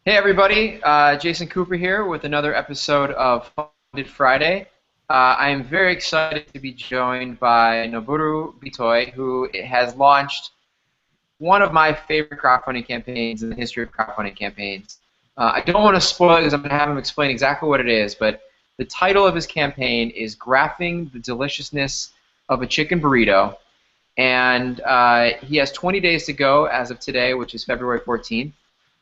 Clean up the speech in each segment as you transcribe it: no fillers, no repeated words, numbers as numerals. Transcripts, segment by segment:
Hey everybody, Jason Cooper here with another episode of Funded Friday. I am very excited to be joined by Noboru Bitoy, who has launched one of my favorite crowdfunding campaigns in the history of crowdfunding campaigns. I don't want to spoil it because I'm going to have him explain exactly what it is, but the title of his campaign is Graphing the Deliciousness of a Chicken Burrito, and he has 20 days to go as of today, which is February 14th.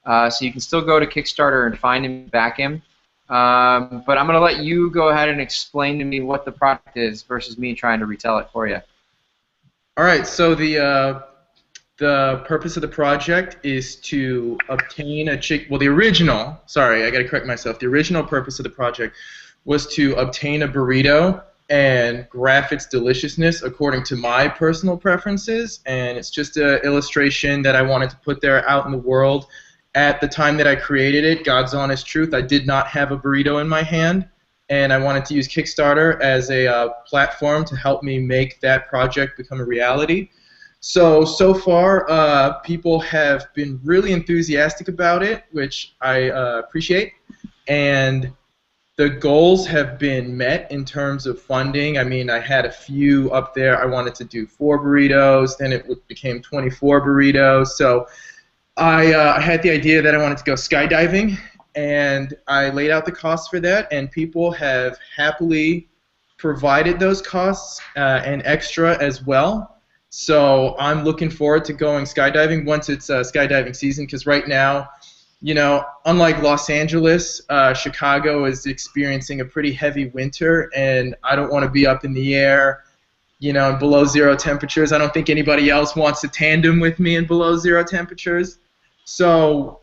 So you can still go to Kickstarter and find him, back him. But I'm going to let you go ahead and explain to me what the product is versus me trying to retell it for you. All right, so the purpose of the project is to obtain a chick. Well, the original. Sorry, I got to correct myself. The original purpose of the project was to obtain a burrito and graph its deliciousness according to my personal preferences, and it's just an illustration that I wanted to put there out in the world. At the time that I created it, God's honest truth, I did not have a burrito in my hand, and I wanted to use Kickstarter as a platform to help me make that project become a reality. So far, people have been really enthusiastic about it, which I appreciate, and the goals have been met in terms of funding. I mean, I had a few up there. I wanted to do 4 burritos, then it became 24 burritos, so I had the idea that I wanted to go skydiving, and I laid out the costs for that, and people have happily provided those costs and extra as well. So I'm looking forward to going skydiving once it's skydiving season, because right now, you know, unlike Los Angeles, Chicago is experiencing a pretty heavy winter, and I don't want to be up in the air, you know, in below 0 temperatures. I don't think anybody else wants to tandem with me in below 0 temperatures. So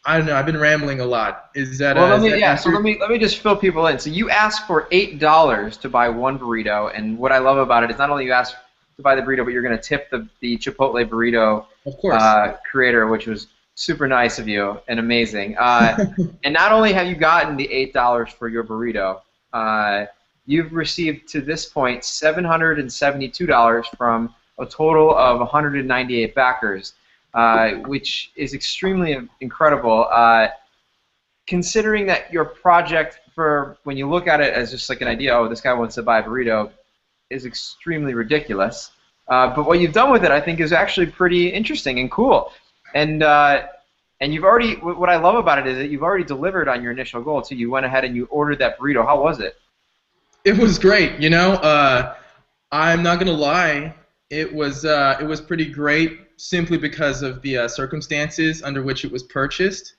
I don't know. I've been rambling a lot. Is that well? Let me just fill people in. So you asked for $8 to buy one burrito, and what I love about it is not only you asked to buy the burrito, but you're going to tip the Chipotle Burrito Of course. Creator, which was super nice of you and amazing. And not only have you gotten the $8 for your burrito, you've received to this point $772 from a total of 198 backers, which is extremely incredible. Considering that your project, for when you look at it as just like an idea, oh, this guy wants to buy a burrito, is extremely ridiculous. But what you've done with it, I think, is actually pretty interesting and cool. And you've already, what I love about it is that you've already delivered on your initial goal too. You went ahead and you ordered that burrito. How was it? It was great. You know, I'm not gonna lie. It was pretty great simply because of the circumstances under which it was purchased,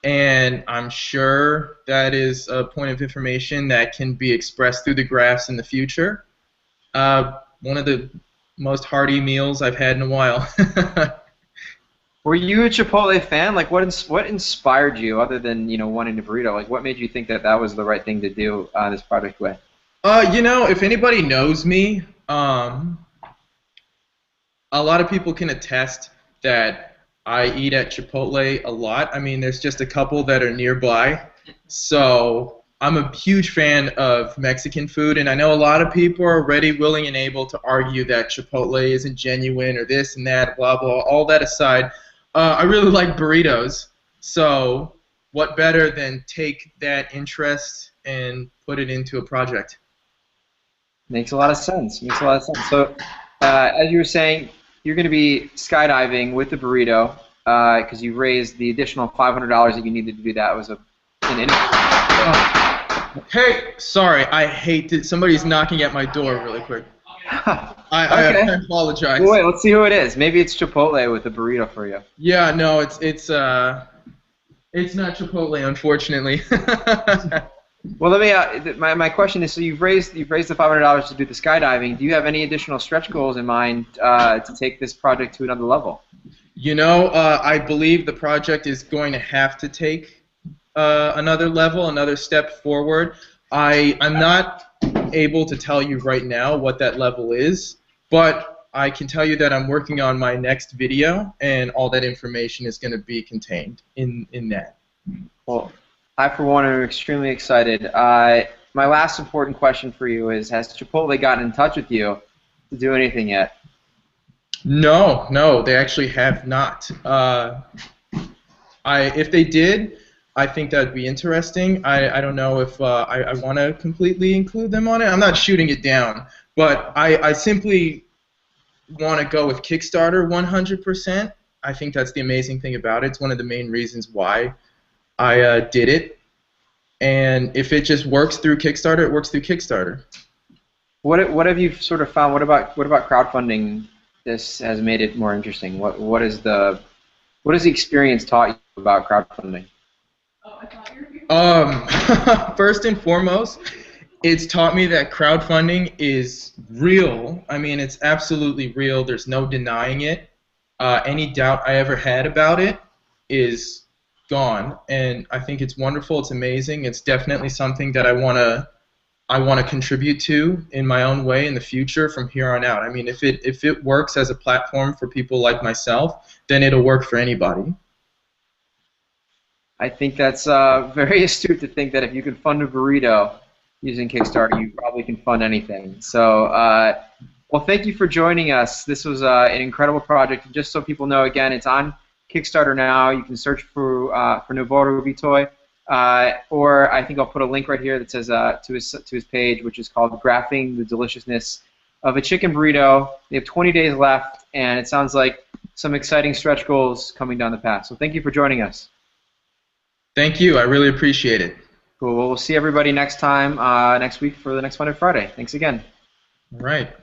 and I'm sure that is a point of information that can be expressed through the graphs in the future. One of the most hearty meals I've had in a while. Were you a Chipotle fan? Like, what inspired you, other than, you know, wanting a burrito? Like, what made you think that that was the right thing to do this project with? You know, if anybody knows me, a lot of people can attest that I eat at Chipotle a lot. I mean, there's just a couple that are nearby. So I'm a huge fan of Mexican food, and I know a lot of people are ready, willing, and able to argue that Chipotle isn't genuine or this and that, blah, blah. All that aside, I really like burritos. So what better than take that interest and put it into a project? Makes a lot of sense. Makes a lot of sense. So, as you were saying, you're going to be skydiving with the burrito because you raised the additional $500 that you needed to do that. It was Hey, sorry, I hate it. Somebody's knocking at my door really quick. I apologize. Well, wait, let's see who it is. Maybe it's Chipotle with a burrito for you. Yeah, no, it's not Chipotle, unfortunately. Well, let me. My question is: so you've raised the $500 to do the skydiving. Do you have any additional stretch goals in mind to take this project to another level? You know, I believe the project is going to have to take another level, another step forward. I'm not able to tell you right now what that level is, but I can tell you that I'm working on my next video, and all that information is going to be contained in that. Well, I, for one, am extremely excited. My last important question for you is, has Chipotle gotten in touch with you to do anything yet? No, they actually have not. If they did, I think that would be interesting. I don't know if I want to completely include them on it. I'm not shooting it down, but I simply want to go with Kickstarter 100%. I think that's the amazing thing about it. It's one of the main reasons why I did it. And if it just works through Kickstarter, it works through Kickstarter. What have you sort of found? What about crowdfunding? This has made it more interesting. What has the experience taught you about crowdfunding? First and foremost, it's taught me that crowdfunding is real. I mean, it's absolutely real. There's no denying it. Any doubt I ever had about it is gone, and I think it's wonderful. It's amazing. It's definitely something that I want to contribute to in my own way in the future from here on out. I mean, if it works as a platform for people like myself, then it'll work for anybody. I think that's very astute to think that if you can fund a burrito using Kickstarter, you probably can fund anything. So, well, thank you for joining us. This was an incredible project. Just so people know, again, it's on Kickstarter now. You can search for Noboru Bitoy, or I think I'll put a link right here that says to his page, which is called "Graphing the Deliciousness of a Chicken Burrito." They have 20 days left, and it sounds like some exciting stretch goals coming down the path. So thank you for joining us. Thank you. I really appreciate it. Cool. Well, we'll see everybody next time, next week for the next Funded Friday. Thanks again. All right.